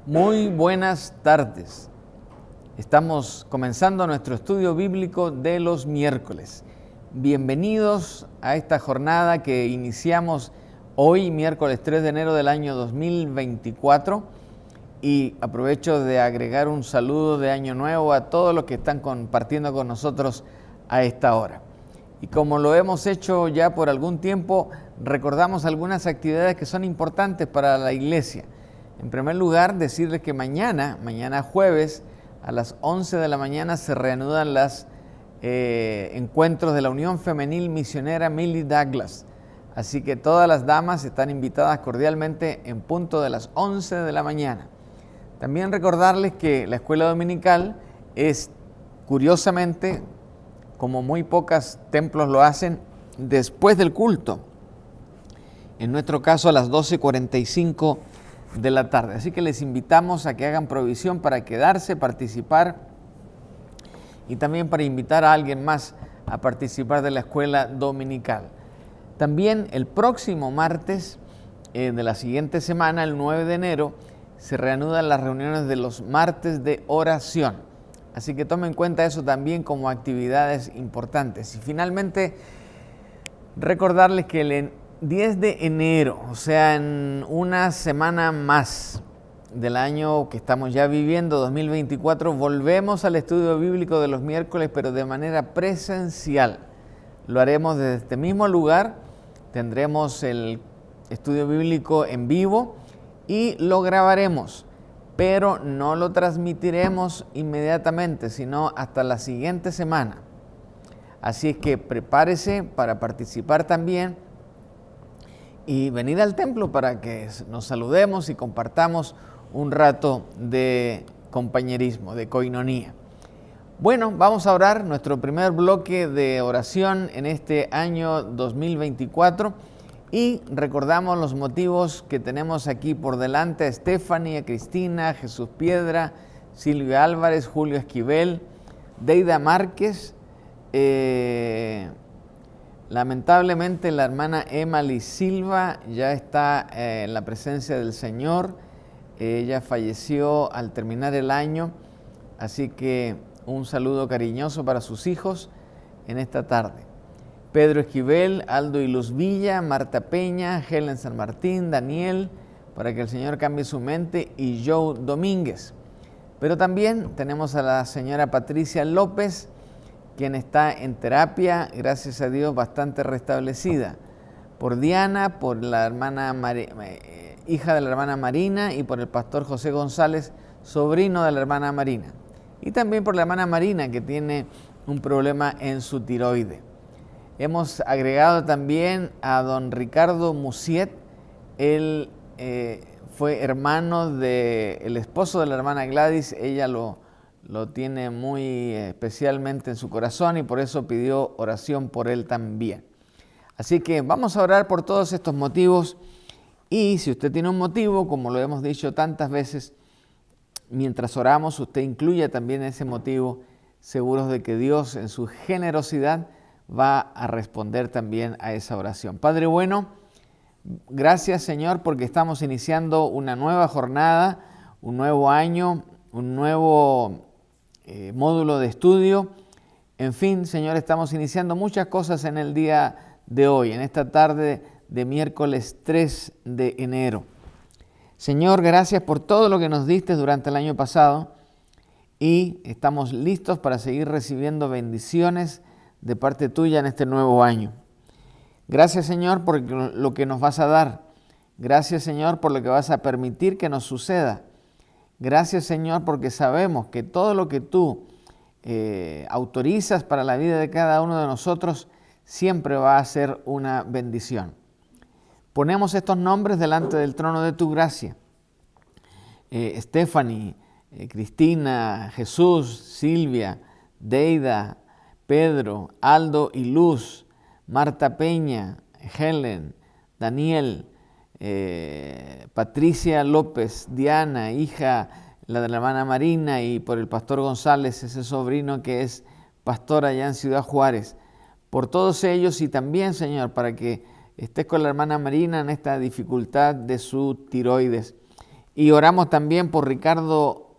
Muy buenas tardes. Estamos comenzando nuestro estudio bíblico de los miércoles. Bienvenidos a esta jornada que iniciamos hoy, miércoles 3 de enero del año 2024. Y aprovecho de agregar un saludo de Año Nuevo a todos los que están compartiendo con nosotros a esta hora. Y como lo hemos hecho ya por algún tiempo, recordamos algunas actividades que son importantes para la iglesia. En primer lugar, decirles que mañana jueves, a las 11 de la mañana se reanudan los encuentros de la Unión Femenil Misionera Millie Douglas. Así que todas las damas están invitadas cordialmente en punto de las 11 de la mañana. También recordarles que la escuela dominical es, curiosamente, como muy pocos templos lo hacen, después del culto. En nuestro caso a las 12:45 de la tarde. Así que les invitamos a que hagan provisión para quedarse, participar y también para invitar a alguien más a participar de la escuela dominical. También el próximo martes de la siguiente semana, el 9 de enero, se reanudan las reuniones de los martes de oración. Así que tomen en cuenta eso también como actividades importantes. Y finalmente, recordarles que el 10 de enero, o sea, en una semana más del año que estamos ya viviendo, 2024, volvemos al estudio bíblico de los miércoles, pero de manera presencial. Lo haremos desde este mismo lugar, tendremos el estudio bíblico en vivo y lo grabaremos, pero no lo transmitiremos inmediatamente, sino hasta la siguiente semana. Así es que prepárese para participar también y venid al templo para que nos saludemos y compartamos un rato de compañerismo, de coinonía. Bueno, vamos a orar nuestro primer bloque de oración en este año 2024 y recordamos los motivos que tenemos aquí por delante: a Stephanie, a Cristina, a Jesús Piedra, Silvia Álvarez, Julio Esquivel, Deida Márquez, lamentablemente la hermana Emily Silva ya está en la presencia del Señor. Ella falleció al terminar el año, así que un saludo cariñoso para sus hijos en esta tarde. Pedro Esquivel, Aldo y Luz Villa, Marta Peña, Helen San Martín, Daniel, para que el Señor cambie su mente, y Joe Domínguez. Pero también tenemos a la señora Patricia López, quien está en terapia, gracias a Dios, bastante restablecida. Por Diana, por la hermana hija de la hermana Marina, y por el pastor José González, sobrino de la hermana Marina. Y también por la hermana Marina, que tiene un problema en su tiroide. Hemos agregado también a don Ricardo Musiet. Él fue hermano del esposo de la hermana Gladys. Ella lo tiene muy especialmente en su corazón y por eso pidió oración por él también. Así que vamos a orar por todos estos motivos, y si usted tiene un motivo, como lo hemos dicho tantas veces, mientras oramos usted incluya también ese motivo, seguros de que Dios en su generosidad va a responder también a esa oración. Padre bueno, gracias Señor porque estamos iniciando una nueva jornada, un nuevo año, un nuevo módulo de estudio. En fin, Señor, estamos iniciando muchas cosas en el día de hoy, en esta tarde de miércoles 3 de enero. Señor, gracias por todo lo que nos diste durante el año pasado y estamos listos para seguir recibiendo bendiciones de parte tuya en este nuevo año. Gracias, Señor, por lo que nos vas a dar. Gracias, Señor, por lo que vas a permitir que nos suceda. Gracias, Señor, porque sabemos que todo lo que tú autorizas para la vida de cada uno de nosotros siempre va a ser una bendición. Ponemos estos nombres delante del trono de tu gracia. Stephanie, Cristina, Jesús, Silvia, Deida, Pedro, Aldo y Luz, Marta Peña, Helen, Daniel, Patricia López, Diana, hija la de la hermana Marina, y por el pastor González, ese sobrino que es pastor allá en Ciudad Juárez. Por todos ellos, y también, Señor, para que estés con la hermana Marina en esta dificultad de su tiroides. Y oramos también por Ricardo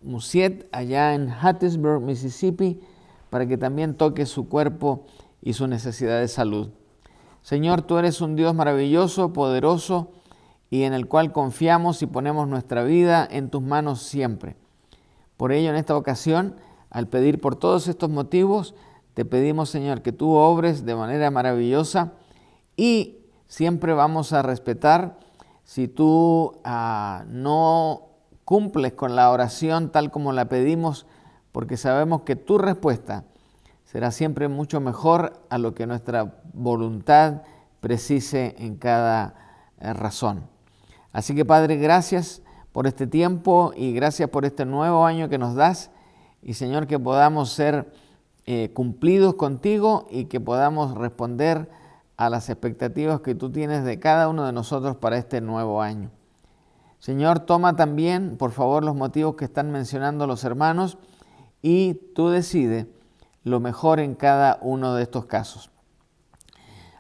Musiet, allá en Hattiesburg, Mississippi, para que también toque su cuerpo y su necesidad de salud. Señor, tú eres un Dios maravilloso, poderoso, y en el cual confiamos y ponemos nuestra vida en tus manos siempre. Por ello, en esta ocasión, al pedir por todos estos motivos, te pedimos, Señor, que tú obres de manera maravillosa, y siempre vamos a respetar si tú no cumples con la oración tal como la pedimos, porque sabemos que tu respuesta será siempre mucho mejor a lo que nuestra voluntad precise en cada razón. Así que, Padre, gracias por este tiempo y gracias por este nuevo año que nos das. Y, Señor, que podamos ser cumplidos contigo y que podamos responder a las expectativas que tú tienes de cada uno de nosotros para este nuevo año. Señor, toma también, por favor, los motivos que están mencionando los hermanos y tú decides lo mejor en cada uno de estos casos.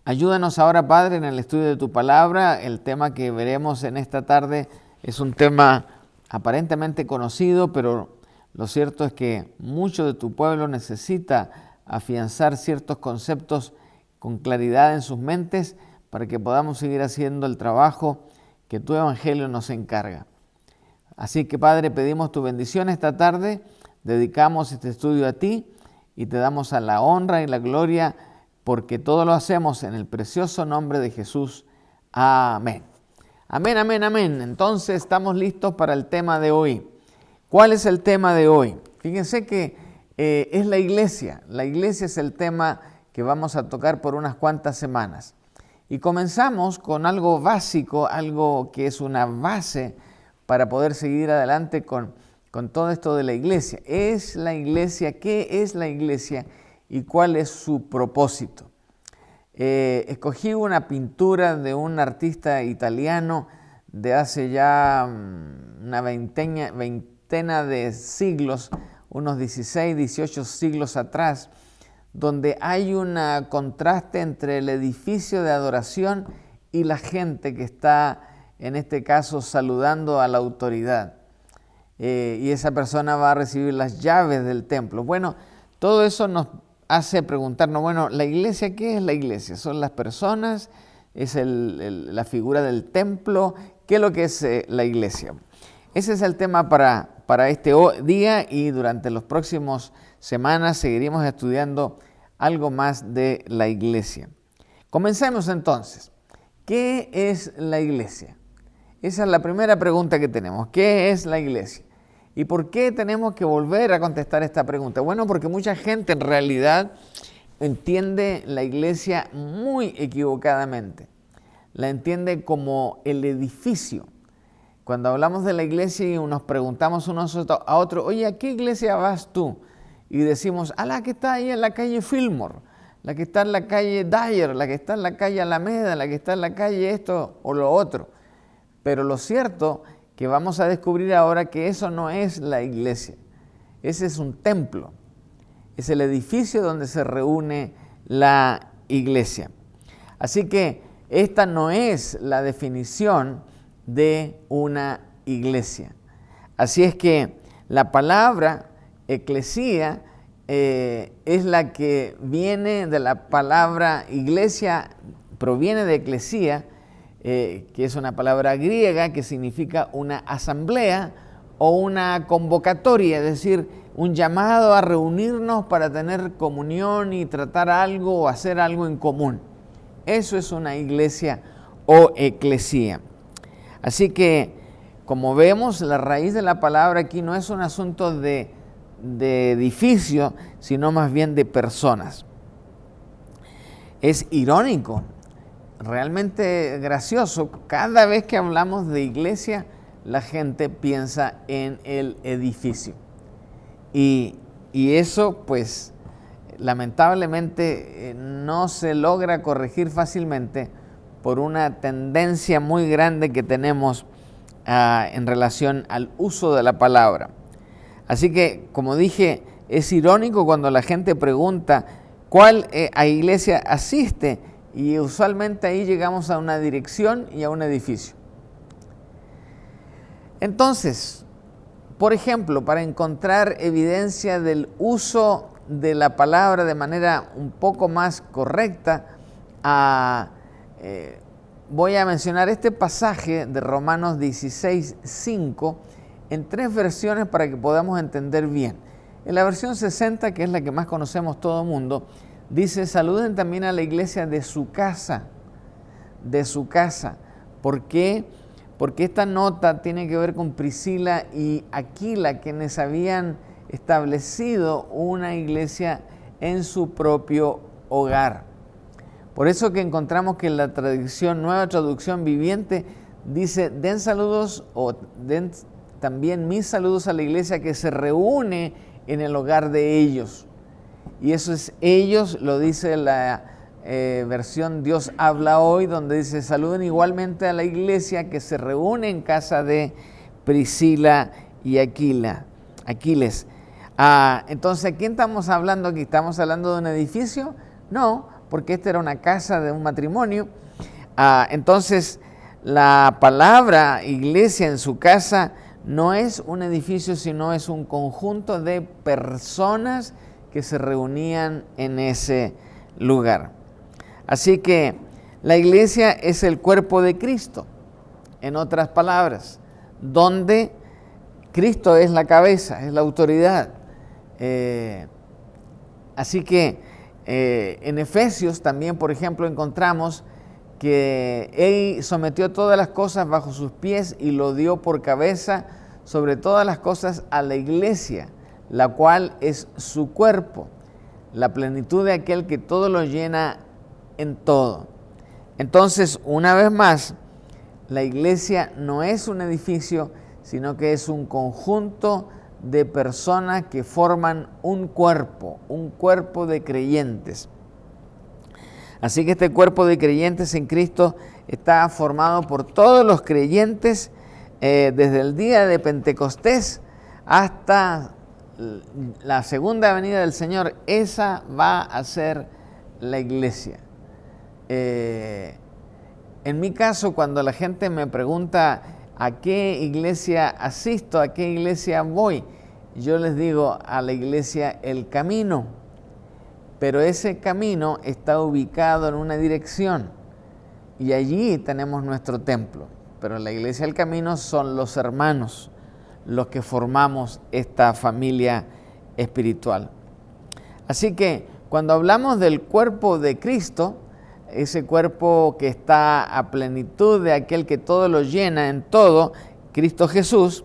Ayúdanos ahora, Padre, en el estudio de tu palabra. El tema que veremos en esta tarde es un tema aparentemente conocido, pero lo cierto es que mucho de tu pueblo necesita afianzar ciertos conceptos con claridad en sus mentes para que podamos seguir haciendo el trabajo que tu evangelio nos encarga. Así que, Padre, pedimos tu bendición esta tarde, dedicamos este estudio a ti y te damos a la honra y la gloria porque todo lo hacemos en el precioso nombre de Jesús. Amén. Amén, amén, amén. Entonces estamos listos para el tema de hoy. ¿Cuál es el tema de hoy? Fíjense que es la iglesia. La iglesia es el tema que vamos a tocar por unas cuantas semanas. Y comenzamos con algo básico, algo que es una base para poder seguir adelante con todo esto de la iglesia. ¿Es la iglesia? ¿Qué es la iglesia? ¿Y cuál es su propósito? Escogí una pintura de un artista italiano de hace ya una veintena de siglos, unos 16, 18 siglos atrás, donde hay un contraste entre el edificio de adoración y la gente que está, en este caso, saludando a la autoridad. Y esa persona va a recibir las llaves del templo. Bueno, todo eso nos hace preguntarnos, bueno, ¿la iglesia qué es la iglesia? ¿Son las personas? ¿Es la figura del templo? ¿Qué es lo que es la iglesia? Ese es el tema para este día y durante las próximas semanas seguiremos estudiando algo más de la iglesia. Comencemos entonces. ¿Qué es la iglesia? Esa es la primera pregunta que tenemos. ¿Qué es la iglesia? ¿Y por qué tenemos que volver a contestar esta pregunta? Bueno, porque mucha gente en realidad entiende la iglesia muy equivocadamente. La entiende como el edificio. Cuando hablamos de la iglesia y nos preguntamos unos a otros, oye, ¿a qué iglesia vas tú? Y decimos, la que está ahí en la calle Fillmore, la que está en la calle Dyer, la que está en la calle Alameda, la que está en la calle esto o lo otro. Pero lo cierto que vamos a descubrir ahora que eso no es la iglesia. Ese es un templo. Es el edificio donde se reúne la iglesia. Así que esta no es la definición de una iglesia. Así es que la palabra eclesía es la que viene de la palabra iglesia, proviene de eclesía, que es una palabra griega que significa una asamblea o una convocatoria, es decir, un llamado a reunirnos para tener comunión y tratar algo o hacer algo en común. Eso es una iglesia o eclesía. Así que, como vemos, la raíz de la palabra aquí no es un asunto de edificio, sino más bien de personas. Es irónico, realmente gracioso. Cada vez que hablamos de iglesia, la gente piensa en el edificio. Y eso, pues, lamentablemente no se logra corregir fácilmente por una tendencia muy grande que tenemos en relación al uso de la palabra. Así que, como dije, es irónico cuando la gente pregunta cuál iglesia asiste y usualmente ahí llegamos a una dirección y a un edificio. Entonces, por ejemplo, para encontrar evidencia del uso de la palabra de manera un poco más correcta, voy a mencionar este pasaje de Romanos 16:5 en 3 versiones para que podamos entender bien. En la versión 60, que es la que más conocemos todo el mundo, dice: saluden también a la iglesia de su casa. De su casa. ¿Por qué? Porque esta nota tiene que ver con Priscila y Aquila, quienes habían establecido una iglesia en su propio hogar. Por eso que encontramos que la Nueva Traducción Viviente dice: den saludos, o den también mis saludos a la iglesia que se reúne en el hogar de ellos. Y eso es ellos, lo dice la versión Dios habla hoy, donde dice: saluden igualmente a la iglesia que se reúne en casa de Priscila y Aquiles. Entonces, ¿a quién estamos hablando aquí? ¿Estamos hablando de un edificio? No, porque esta era una casa de un matrimonio. Entonces, la palabra iglesia en su casa no es un edificio, sino es un conjunto de personas que se reunían en ese lugar. Así que la iglesia es el cuerpo de Cristo, en otras palabras, donde Cristo es la cabeza, es la autoridad. Así que en Efesios también, por ejemplo, encontramos que Él sometió todas las cosas bajo sus pies y lo dio por cabeza sobre todas las cosas a la iglesia, la cual es su cuerpo, la plenitud de aquel que todo lo llena en todo. Entonces, una vez más, la iglesia no es un edificio, sino que es un conjunto de personas que forman un cuerpo de creyentes. Así que este cuerpo de creyentes en Cristo está formado por todos los creyentes desde el día de Pentecostés hasta la segunda venida del Señor. Esa va a ser la iglesia. En mi caso, cuando la gente me pregunta a qué iglesia asisto, a qué iglesia voy, yo les digo: a la iglesia El Camino. Pero ese camino está ubicado en una dirección y allí tenemos nuestro templo. Pero la iglesia El Camino son los hermanos, los que formamos esta familia espiritual. Así que cuando hablamos del cuerpo de Cristo, ese cuerpo que está a plenitud de aquel que todo lo llena en todo, Cristo Jesús,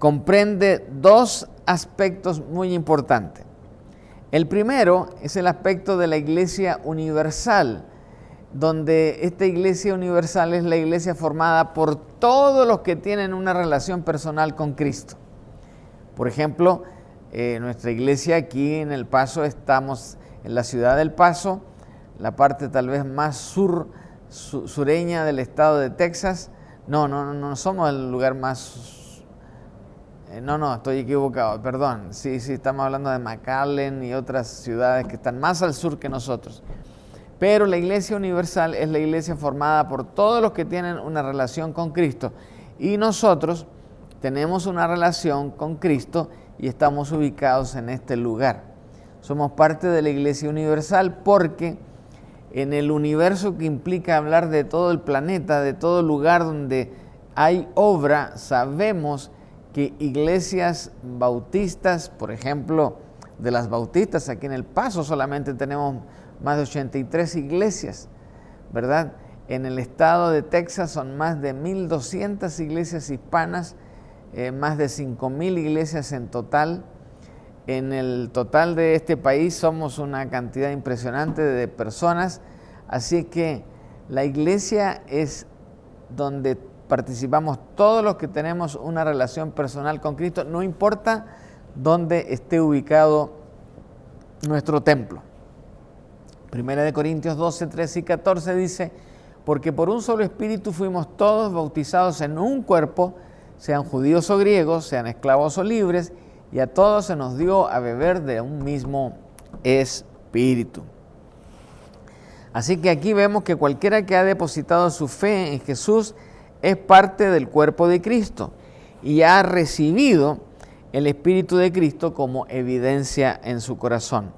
comprende 2 aspectos muy importantes. El primero es el aspecto de la iglesia universal, donde esta iglesia universal es la iglesia formada por todos los que tienen una relación personal con Cristo. Por ejemplo, nuestra iglesia aquí en El Paso, estamos en la ciudad del Paso, la parte tal vez más sureña del estado de Texas. No somos el lugar más... estoy equivocado, perdón. Sí, estamos hablando de McAllen y otras ciudades que están más al sur que nosotros. Pero la iglesia universal es la iglesia formada por todos los que tienen una relación con Cristo. Y nosotros tenemos una relación con Cristo y estamos ubicados en este lugar. Somos parte de la iglesia universal porque en el universo, que implica hablar de todo el planeta, de todo lugar donde hay obra, sabemos que iglesias bautistas, por ejemplo, de las bautistas, aquí en El Paso solamente tenemos más de 83 iglesias, ¿verdad? En el estado de Texas son más de 1,200 iglesias hispanas, más de 5,000 iglesias en total. En el total de este país somos una cantidad impresionante de personas, así que la iglesia es donde participamos todos los que tenemos una relación personal con Cristo, no importa dónde esté ubicado nuestro templo. 1 Corintios 12, 13 y 14 dice: porque por un solo espíritu fuimos todos bautizados en un cuerpo, sean judíos o griegos, sean esclavos o libres, y a todos se nos dio a beber de un mismo espíritu. Así que aquí vemos que cualquiera que ha depositado su fe en Jesús es parte del cuerpo de Cristo y ha recibido el Espíritu de Cristo como evidencia en su corazón.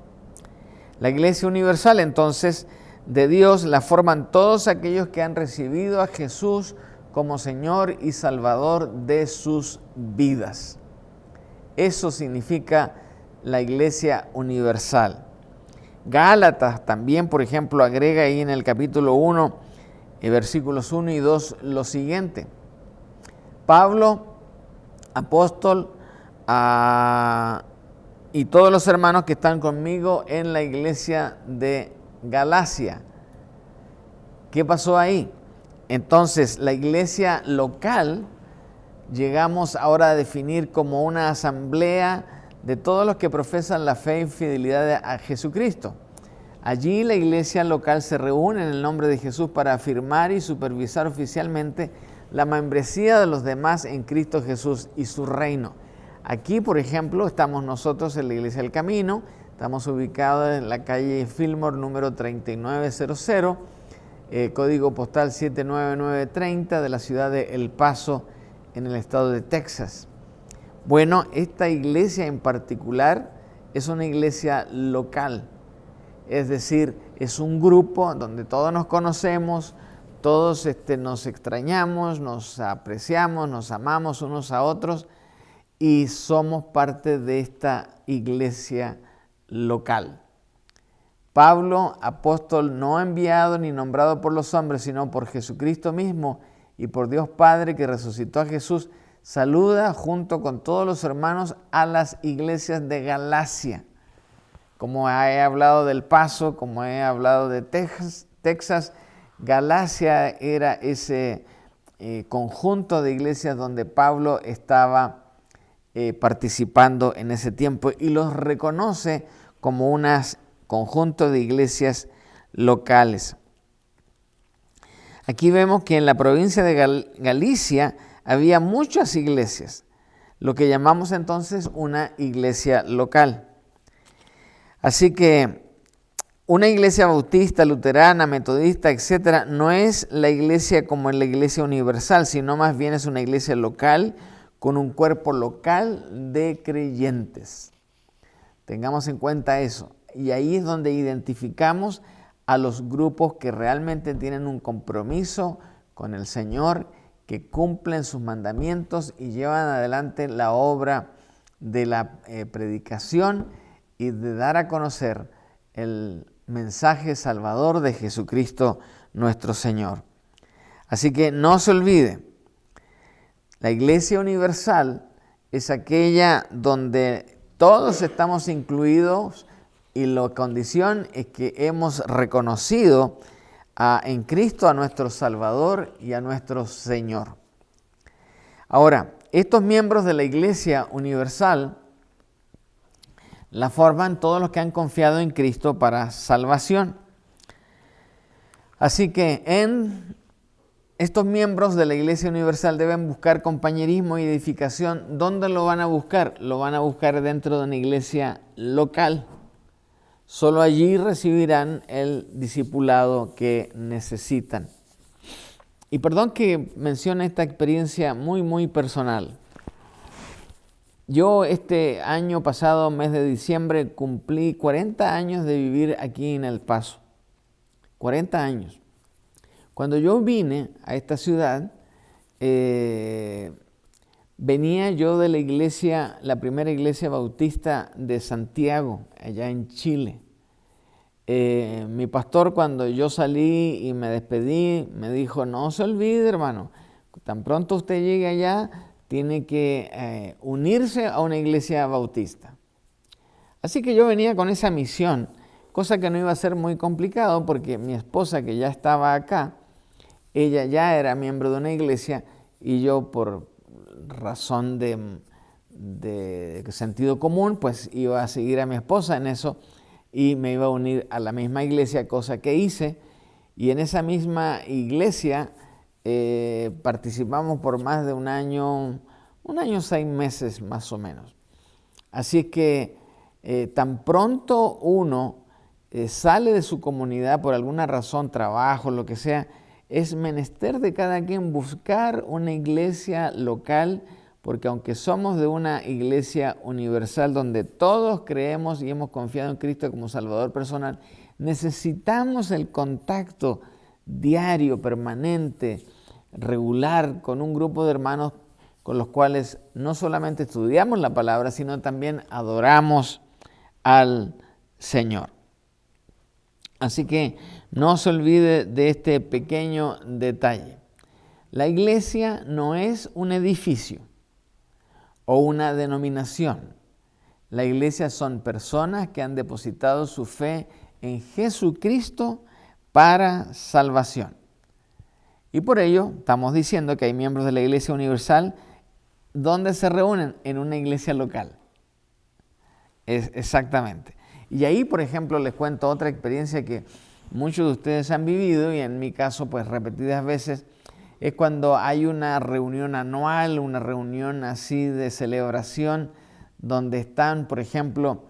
La Iglesia universal, entonces, de Dios la forman todos aquellos que han recibido a Jesús como Señor y Salvador de sus vidas. Eso significa la Iglesia universal. Gálatas también, por ejemplo, agrega ahí en el capítulo 1, versículos 1 y 2, lo siguiente. Pablo, apóstol, y todos los hermanos que están conmigo en la iglesia de Galacia. ¿Qué pasó ahí? Entonces, la iglesia local llegamos ahora a definir como una asamblea de todos los que profesan la fe y fidelidad a Jesucristo. Allí la iglesia local se reúne en el nombre de Jesús para afirmar y supervisar oficialmente la membresía de los demás en Cristo Jesús y su reino. Aquí, por ejemplo, estamos nosotros en la Iglesia del Camino, estamos ubicados en la calle Fillmore número 3900, código postal 79930 de la ciudad de El Paso, en el estado de Texas. Bueno, esta iglesia en particular es una iglesia local, es decir, es un grupo donde todos nos conocemos, todos nos extrañamos, nos apreciamos, nos amamos unos a otros y somos parte de esta iglesia local. Pablo, apóstol no enviado ni nombrado por los hombres, sino por Jesucristo mismo y por Dios Padre que resucitó a Jesús, saluda junto con todos los hermanos a las iglesias de Galacia. Como he hablado del Paso, como he hablado de Texas, Galacia era ese conjunto de iglesias donde Pablo estaba participando en ese tiempo y los reconoce como un conjunto de iglesias locales. Aquí vemos que en la provincia de Galicia había muchas iglesias, lo que llamamos entonces una iglesia local. Así que una iglesia bautista, luterana, metodista, etcétera, no es la iglesia como en la iglesia universal, sino más bien es una iglesia local con un cuerpo local de creyentes. Tengamos en cuenta eso. Y ahí es donde identificamos a los grupos que realmente tienen un compromiso con el Señor, que cumplen sus mandamientos y llevan adelante la obra de la predicación y de dar a conocer el mensaje salvador de Jesucristo nuestro Señor. Así que no se olvide, la Iglesia Universal es aquella donde todos estamos incluidos y la condición es que hemos reconocido en Cristo a nuestro Salvador y a nuestro Señor. Ahora, estos miembros de la Iglesia Universal la forman todos los que han confiado en Cristo para salvación. Así que estos miembros de la Iglesia Universal deben buscar compañerismo y edificación. ¿Dónde lo van a buscar? Lo van a buscar dentro de una iglesia local. Solo allí recibirán el discipulado que necesitan. Y perdón que mencione esta experiencia muy personal. Yo este año pasado, mes de diciembre, cumplí 40 años de vivir aquí en El Paso. 40 años. Cuando yo vine a esta ciudad, venía yo de la iglesia, la primera iglesia bautista de Santiago, allá en Chile. Mi pastor, cuando yo salí y me despedí, me dijo, no se olvide, hermano, tan pronto usted llegue allá, tiene que unirse a una iglesia bautista. Así que yo venía con esa misión, cosa que no iba a ser muy complicado porque mi esposa, que ya estaba acá, ella ya era miembro de una iglesia y yo, por razón de sentido común, pues iba a seguir a mi esposa en eso y me iba a unir a la misma iglesia, cosa que hice. Y en esa misma iglesia participamos por más de un año 6 meses más o menos. Así es que tan pronto uno sale de su comunidad por alguna razón, trabajo, lo que sea, es menester de cada quien buscar una iglesia local, porque aunque somos de una iglesia universal donde todos creemos y hemos confiado en Cristo como Salvador personal, necesitamos el contacto diario, permanente, regular con un grupo de hermanos con los cuales no solamente estudiamos la palabra, sino también adoramos al Señor. Así que no se olvide de este pequeño detalle. La iglesia no es un edificio o una denominación. La iglesia son personas que han depositado su fe en Jesucristo para salvación. Y por ello estamos diciendo que hay miembros de la Iglesia Universal donde se reúnen en una iglesia local. Exactamente. Y ahí, por ejemplo, les cuento otra experiencia que muchos de ustedes han vivido y en mi caso, pues repetidas veces, es cuando hay una reunión anual, una reunión así de celebración, donde están, por ejemplo,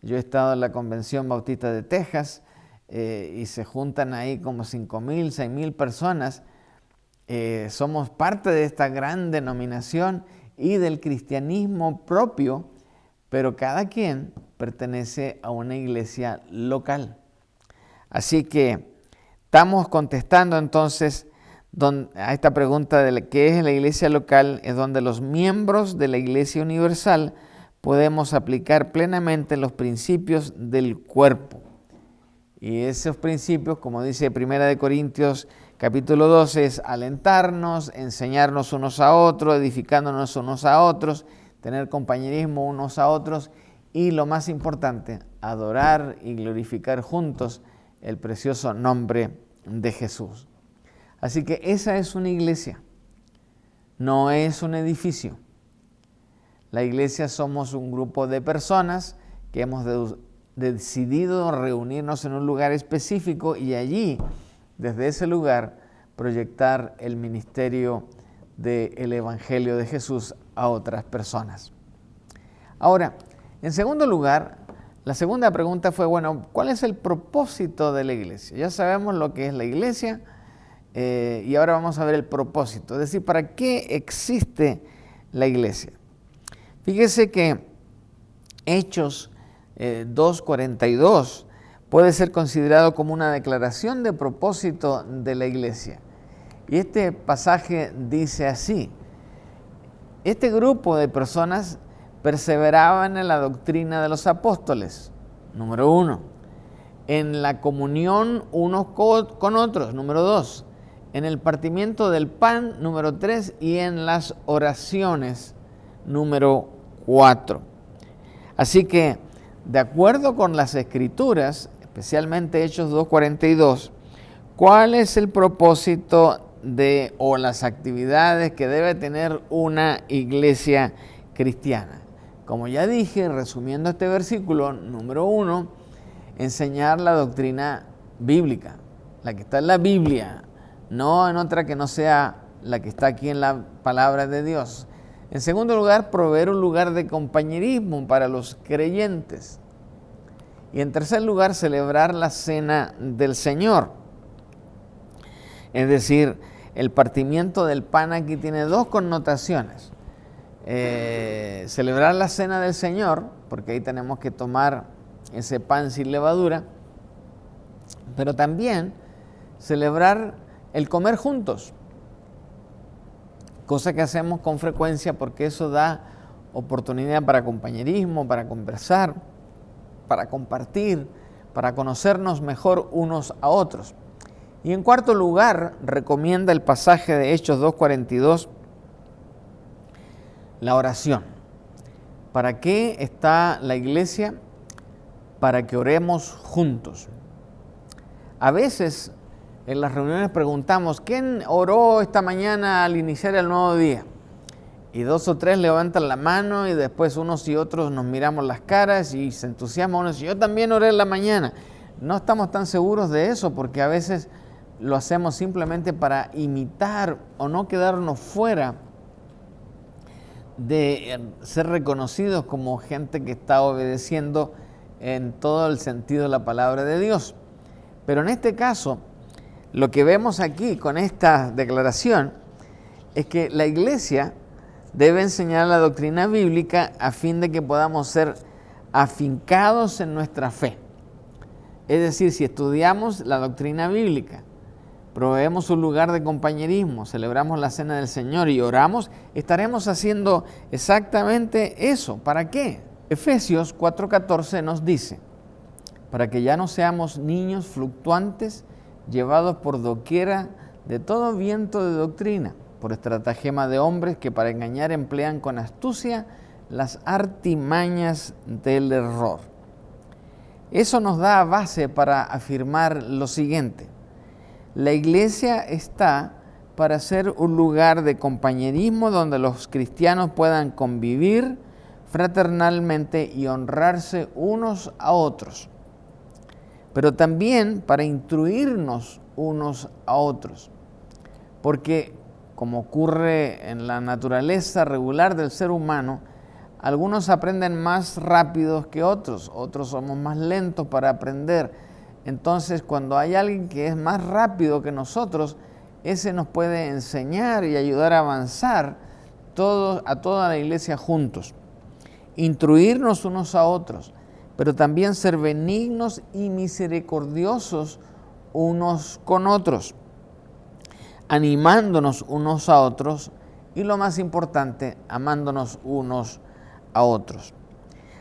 yo he estado en la Convención Bautista de Texas y se juntan ahí como 5,000, 6,000 personas. Somos parte de esta gran denominación y del cristianismo propio, pero cada quien pertenece a una iglesia local. Así que estamos contestando entonces a esta pregunta de qué es la iglesia local, es donde los miembros de la iglesia universal podemos aplicar plenamente los principios del cuerpo. Y esos principios, como dice 1 Corintios capítulo 12, es alentarnos, enseñarnos unos a otros, edificándonos unos a otros, tener compañerismo unos a otros y lo más importante, adorar y glorificar juntos el precioso nombre de Jesús. Así que esa es una iglesia, no es un edificio. La iglesia somos un grupo de personas que hemos decidido reunirnos en un lugar específico y allí, desde ese lugar, proyectar el ministerio del Evangelio de Jesús a otras personas. Ahora, en segundo lugar, la segunda pregunta fue, bueno, ¿cuál es el propósito de la iglesia? Ya sabemos lo que es la iglesia y ahora vamos a ver el propósito, es decir, ¿para qué existe la iglesia? Fíjese que Hechos 2:42 puede ser considerado como una declaración de propósito de la iglesia. Y este pasaje dice así: este grupo de personas perseveraban en la doctrina de los apóstoles, número 1, en la comunión unos con otros, número 2, en el partimiento del pan, número 3, y en las oraciones, número 4. Así que, de acuerdo con las Escrituras, especialmente Hechos 2:42, ¿cuál es el propósito o las actividades que debe tener una iglesia cristiana? Como ya dije, resumiendo este versículo, número 1, enseñar la doctrina bíblica, la que está en la Biblia, no en otra que no sea la que está aquí en la palabra de Dios. En segundo lugar, proveer un lugar de compañerismo para los creyentes. Y en tercer lugar, celebrar la cena del Señor. Es decir, el partimiento del pan aquí tiene dos connotaciones. Celebrar la cena del Señor, porque ahí tenemos que tomar ese pan sin levadura, pero también celebrar el comer juntos, cosa que hacemos con frecuencia porque eso da oportunidad para compañerismo, para conversar, para compartir, para conocernos mejor unos a otros. Y en cuarto lugar, recomienda el pasaje de Hechos 2:42, la oración. ¿Para qué está la iglesia? Para que oremos juntos. A veces en las reuniones preguntamos, ¿quién oró esta mañana al iniciar el nuevo día? Y 2 o 3 levantan la mano y después unos y otros nos miramos las caras y se entusiasman unos y yo también oré en la mañana. No estamos tan seguros de eso porque a veces lo hacemos simplemente para imitar o no quedarnos fuera de ser reconocidos como gente que está obedeciendo en todo el sentido de la palabra de Dios. Pero en este caso, Lo que vemos aquí con esta declaración es que la iglesia debe enseñar la doctrina bíblica a fin de que podamos ser afincados en nuestra fe. Es decir, si estudiamos la doctrina bíblica, proveemos un lugar de compañerismo, celebramos la cena del Señor y oramos, estaremos haciendo exactamente eso. ¿Para qué? Efesios 4:14 nos dice, para que ya no seamos niños fluctuantes, llevados por doquiera de todo viento de doctrina, por estratagema de hombres que para engañar emplean con astucia las artimañas del error. Eso nos da base para afirmar lo siguiente: la iglesia está para ser un lugar de compañerismo donde los cristianos puedan convivir fraternalmente y honrarse unos a otros, pero también para instruirnos unos a otros, porque como ocurre en la naturaleza regular del ser humano, algunos aprenden más rápidos que otros, otros somos más lentos para aprender. Entonces, cuando hay alguien que es más rápido que nosotros, ese nos puede enseñar y ayudar a avanzar a toda la iglesia juntos. Instruirnos unos a otros, pero también ser benignos y misericordiosos unos con otros, animándonos unos a otros y, lo más importante, amándonos unos a otros.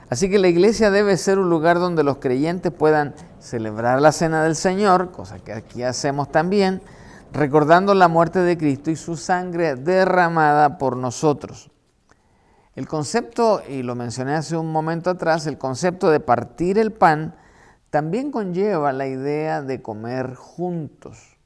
Así que la iglesia debe ser un lugar donde los creyentes puedan celebrar la cena del Señor, cosa que aquí hacemos también, recordando la muerte de Cristo y su sangre derramada por nosotros. El concepto, y lo mencioné hace un momento atrás, el concepto de partir el pan también conlleva la idea de comer juntos.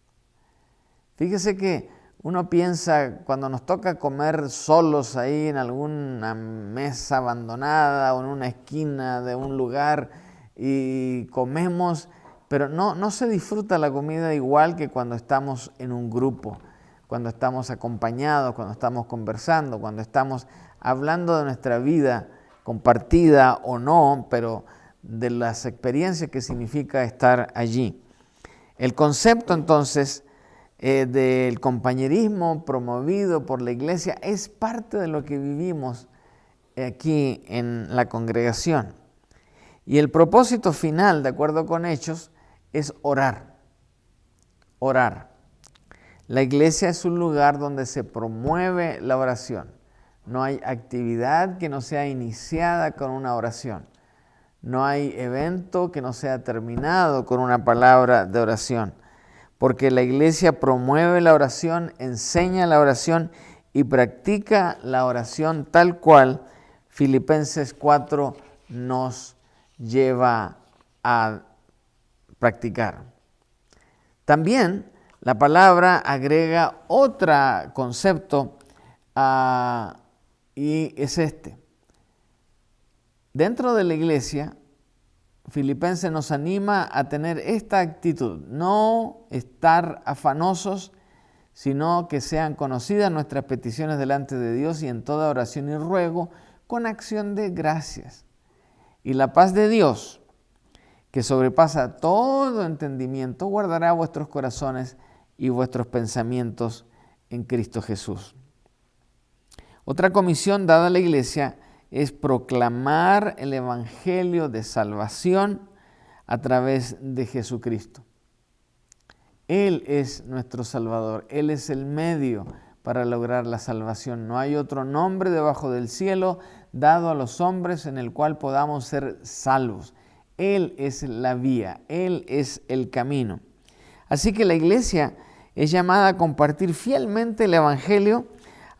Fíjese que uno piensa, cuando nos toca comer solos ahí en alguna mesa abandonada o en una esquina de un lugar y comemos, pero no se disfruta la comida igual que cuando estamos en un grupo, cuando estamos acompañados, cuando estamos conversando, cuando estamos hablando de nuestra vida compartida o no, pero de las experiencias que significa estar allí. El concepto entonces del compañerismo promovido por la iglesia es parte de lo que vivimos aquí en la congregación. Y el propósito final, de acuerdo con Hechos, es orar. Orar. La iglesia es un lugar donde se promueve la oración. No hay actividad que no sea iniciada con una oración. No hay evento que no sea terminado con una palabra de oración. Porque la iglesia promueve la oración, enseña la oración y practica la oración tal cual Filipenses 4 nos lleva a practicar. También la palabra agrega otro concepto y es este. Dentro de la iglesia, Filipenses nos anima a tener esta actitud, no estar afanosos, sino que sean conocidas nuestras peticiones delante de Dios y en toda oración y ruego con acción de gracias. Y la paz de Dios, que sobrepasa todo entendimiento, guardará vuestros corazones y vuestros pensamientos en Cristo Jesús. Otra comisión dada a la iglesia es proclamar el evangelio de salvación a través de Jesucristo. Él es nuestro Salvador, Él es el medio para lograr la salvación. No hay otro nombre debajo del cielo dado a los hombres en el cual podamos ser salvos. Él es la vía, Él es el camino. Así que la iglesia es llamada a compartir fielmente el evangelio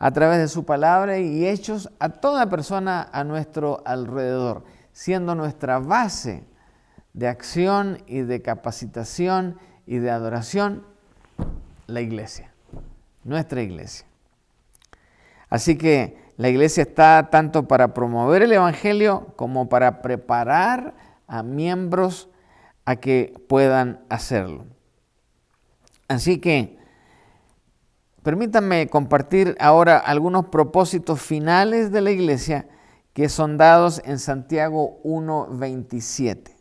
a través de su palabra y hechos a toda persona a nuestro alrededor, siendo nuestra base de acción y de capacitación y de adoración la iglesia, nuestra iglesia. Así que la iglesia está tanto para promover el evangelio como para preparar a miembros a que puedan hacerlo. Así que permítanme compartir ahora algunos propósitos finales de la iglesia que son dados en Santiago 1:27,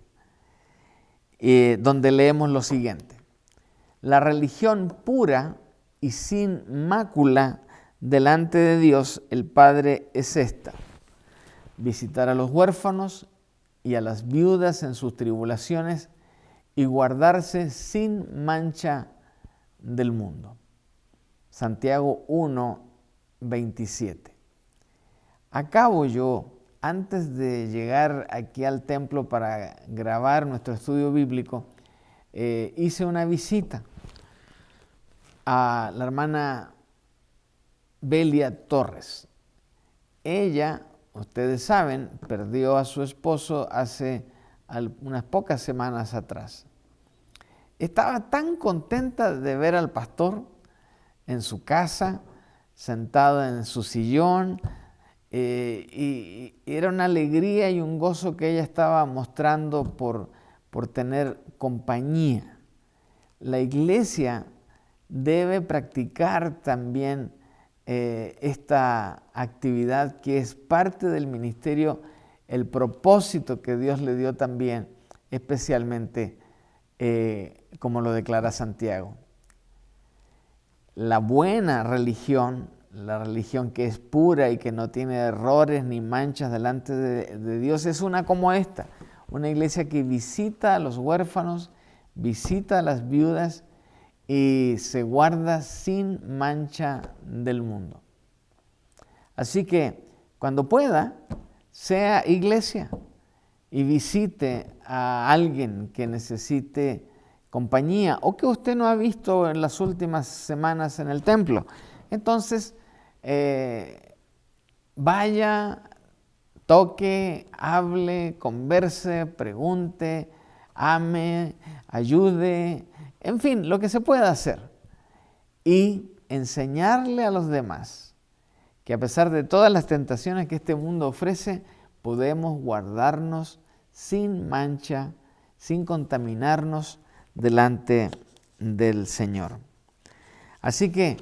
donde leemos lo siguiente. La religión pura y sin mácula delante de Dios el Padre es esta: visitar a los huérfanos y a las viudas en sus tribulaciones y guardarse sin mancha del mundo. Santiago 1, 27. Acabo yo, antes de llegar aquí al templo para grabar nuestro estudio bíblico, hice una visita a la hermana Belia Torres. Ella, ustedes saben, perdió a su esposo hace unas pocas semanas atrás. Estaba tan contenta de ver al pastor en su casa, sentado en su sillón, y era una alegría y un gozo que ella estaba mostrando por tener compañía. La iglesia debe practicar también esta actividad que es parte del ministerio, el propósito que Dios le dio también, especialmente como lo declara Santiago. La buena religión, la religión que es pura y que no tiene errores ni manchas delante de Dios, es una como esta, una iglesia que visita a los huérfanos, visita a las viudas y se guarda sin mancha del mundo. Así que cuando pueda, sea iglesia y visite a alguien que necesite compañía o que usted no ha visto en las últimas semanas en el templo. Entonces, vaya, toque, hable, converse, pregunte, ame, ayude, en fin, lo que se pueda hacer. Y enseñarle a los demás que a pesar de todas las tentaciones que este mundo ofrece, podemos guardarnos sin mancha, sin contaminarnos delante del Señor. Así que,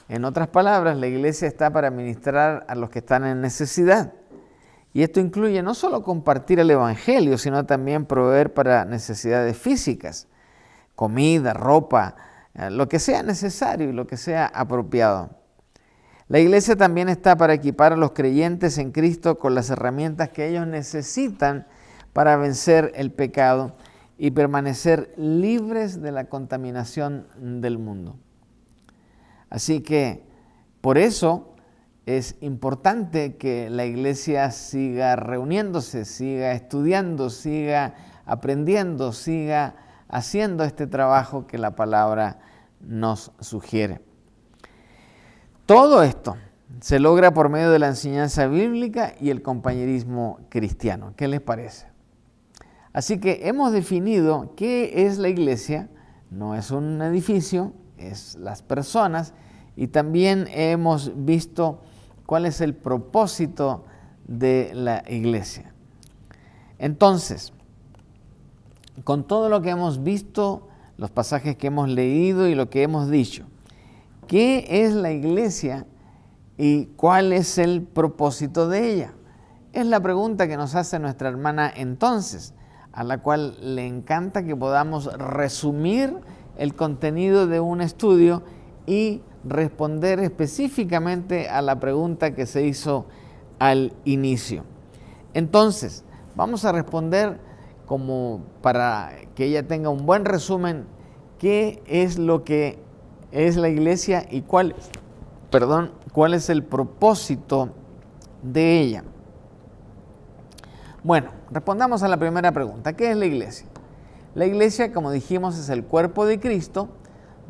en otras palabras, la iglesia está para ministrar a los que están en necesidad. Y esto incluye no solo compartir el evangelio, sino también proveer para necesidades físicas, comida, ropa, lo que sea necesario y lo que sea apropiado. La iglesia también está para equipar a los creyentes en Cristo con las herramientas que ellos necesitan para vencer el pecado y permanecer libres de la contaminación del mundo. Así que, por eso es importante que la iglesia siga reuniéndose, siga estudiando, siga aprendiendo, siga haciendo este trabajo que la palabra nos sugiere. Todo esto se logra por medio de la enseñanza bíblica y el compañerismo cristiano. ¿Qué les parece? Así que hemos definido qué es la iglesia. No es un edificio, es las personas. Y también hemos visto cuál es el propósito de la iglesia. Entonces, con todo lo que hemos visto, los pasajes que hemos leído y lo que hemos dicho, ¿qué es la iglesia y cuál es el propósito de ella? Es la pregunta que nos hace nuestra hermana entonces, a la cual le encanta que podamos resumir el contenido de un estudio y responder específicamente a la pregunta que se hizo al inicio. Entonces, vamos a responder como para que ella tenga un buen resumen, qué es lo que es la iglesia y cuál es el propósito de ella. Bueno, respondamos a la primera pregunta. ¿Qué es la iglesia? La iglesia, como dijimos, es el cuerpo de Cristo,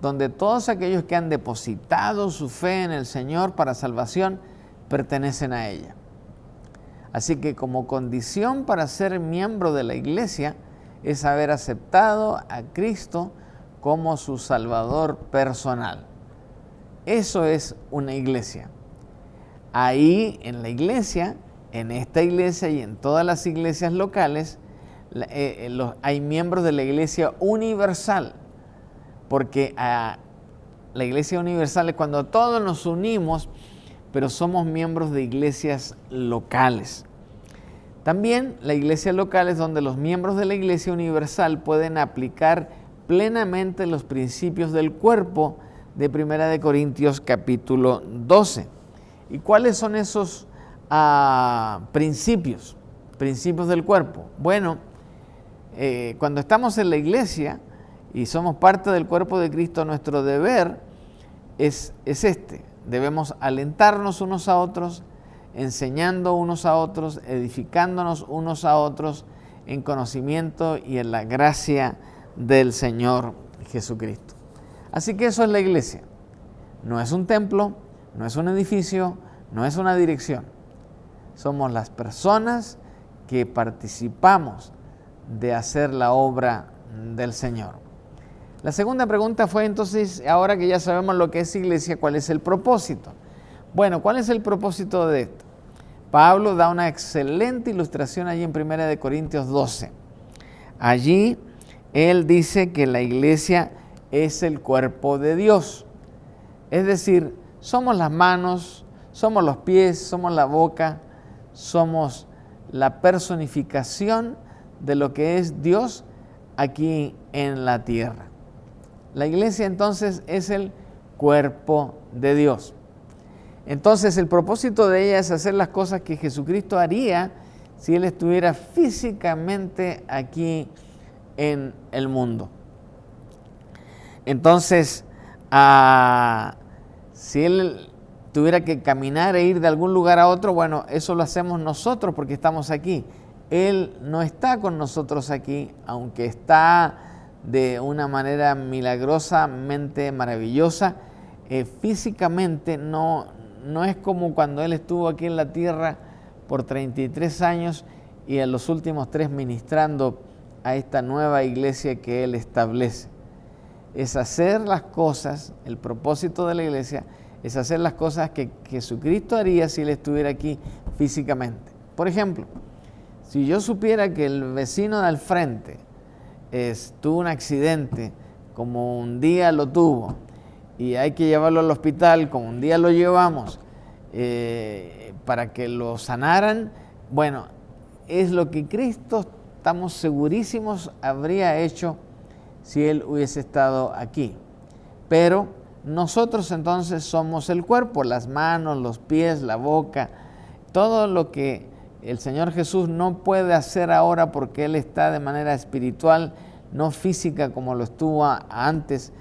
donde todos aquellos que han depositado su fe en el Señor para salvación pertenecen a ella. Así que como condición para ser miembro de la iglesia es haber aceptado a Cristo como su Salvador personal. Eso es una iglesia. Ahí en la iglesia, en esta iglesia y en todas las iglesias locales, hay miembros de la iglesia universal, porque la iglesia universal es cuando todos nos unimos, pero somos miembros de iglesias locales. También la iglesia local es donde los miembros de la iglesia universal pueden aplicar plenamente los principios del cuerpo de 1 Corintios capítulo 12. ¿Y cuáles son esos principios del cuerpo? Bueno, cuando estamos en la iglesia y somos parte del cuerpo de Cristo, nuestro deber es este. Debemos alentarnos unos a otros, enseñando unos a otros, edificándonos unos a otros en conocimiento y en la gracia del Señor Jesucristo. Así que eso es la iglesia. No es un templo, no es un edificio, no es una dirección. Somos las personas que participamos de hacer la obra del Señor. La segunda pregunta fue entonces, ahora que ya sabemos lo que es iglesia, ¿cuál es el propósito? Bueno, ¿cuál es el propósito de esto? Pablo da una excelente ilustración allí en 1 Corintios 12. Allí él dice que la iglesia es el cuerpo de Dios. Es decir, somos las manos, somos los pies, somos la boca, somos la personificación de lo que es Dios aquí en la tierra. La iglesia entonces es el cuerpo de Dios. Entonces el propósito de ella es hacer las cosas que Jesucristo haría si Él estuviera físicamente aquí en el mundo. Entonces, si Él tuviera que caminar e ir de algún lugar a otro, bueno, eso lo hacemos nosotros porque estamos aquí. Él no está con nosotros aquí, aunque está de una manera milagrosamente maravillosa. Físicamente no es como cuando Él estuvo aquí en la tierra por 33 años y en los últimos 3 ministrando a esta nueva iglesia que Él establece. Es hacer las cosas, el propósito de la iglesia es hacer las cosas que Jesucristo haría si Él estuviera aquí físicamente. Por ejemplo, si yo supiera que el vecino de al frente tuvo un accidente, como un día lo tuvo, y hay que llevarlo al hospital, como un día lo llevamos, para que lo sanaran, bueno, es lo que Cristo, estamos segurísimos, habría hecho si Él hubiese estado aquí. Pero nosotros entonces somos el cuerpo, las manos, los pies, la boca, todo lo que el Señor Jesús no puede hacer ahora porque Él está de manera espiritual, no física como lo estuvo antes.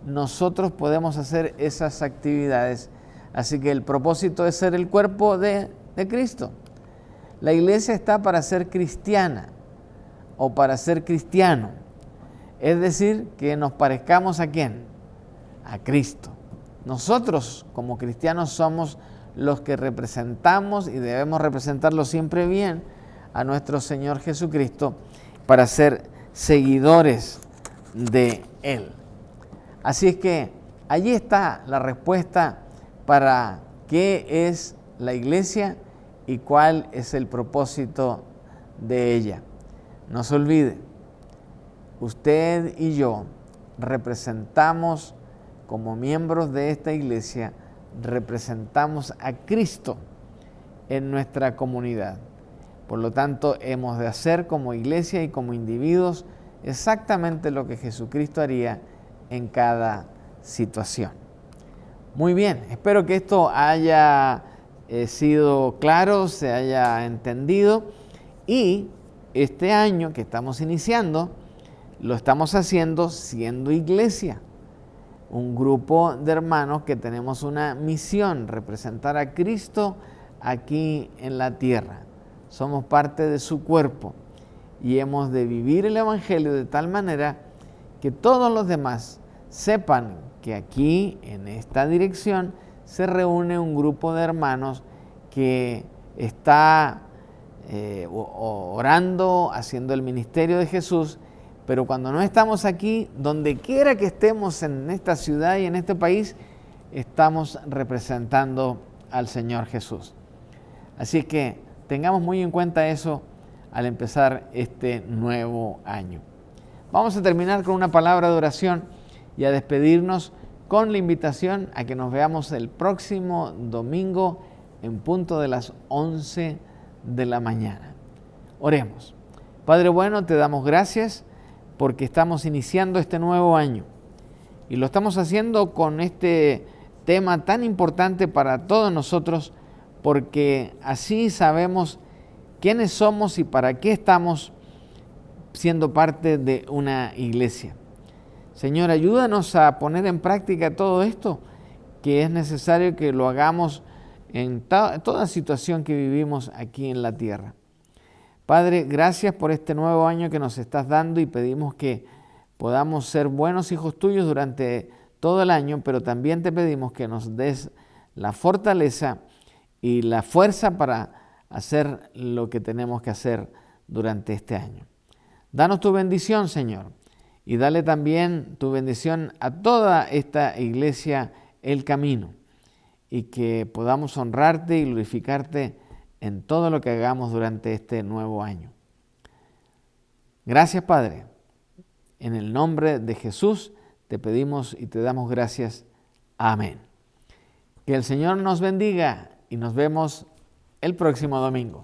Nosotros podemos hacer esas actividades. Así que el propósito es ser el cuerpo de Cristo. La iglesia está para ser cristiana o para ser cristiano. Es decir, que nos parezcamos ¿a quién? A Cristo. Nosotros como cristianos somos los que representamos y debemos representarlo siempre bien a nuestro Señor Jesucristo para ser seguidores de Él. Así es que allí está la respuesta para qué es la iglesia y cuál es el propósito de ella. No se olvide, usted y yo representamos como miembros de esta iglesia, representamos a Cristo en nuestra comunidad. Por lo tanto, hemos de hacer como iglesia y como individuos exactamente lo que Jesucristo haría en cada situación. Muy bien, espero que esto haya sido claro, se haya entendido, y este año que estamos iniciando lo estamos haciendo siendo iglesia, un grupo de hermanos que tenemos una misión, representar a Cristo aquí en la tierra. Somos parte de su cuerpo y hemos de vivir el Evangelio de tal manera que todos los demás sepan que aquí, en esta dirección, se reúne un grupo de hermanos que está orando, haciendo el ministerio de Jesús, pero cuando no estamos aquí, donde quiera que estemos en esta ciudad y en este país, estamos representando al Señor Jesús. Así que tengamos muy en cuenta eso al empezar este nuevo año. Vamos a terminar con una palabra de oración y a despedirnos con la invitación a que nos veamos el próximo domingo en punto de las 11 de la mañana. Oremos. Padre bueno, te damos gracias porque estamos iniciando este nuevo año y lo estamos haciendo con este tema tan importante para todos nosotros, porque así sabemos quiénes somos y para qué estamos siendo parte de una iglesia. Señor, ayúdanos a poner en práctica todo esto, que es necesario que lo hagamos en toda situación que vivimos aquí en la tierra. Padre, gracias por este nuevo año que nos estás dando y pedimos que podamos ser buenos hijos tuyos durante todo el año, pero también te pedimos que nos des la fortaleza y la fuerza para hacer lo que tenemos que hacer durante este año. Danos tu bendición, Señor, y dale también tu bendición a toda esta iglesia El Camino, y que podamos honrarte y glorificarte en todo lo que hagamos durante este nuevo año. Gracias, Padre. En el nombre de Jesús te pedimos y te damos gracias. Amén. Que el Señor nos bendiga y nos vemos el próximo domingo.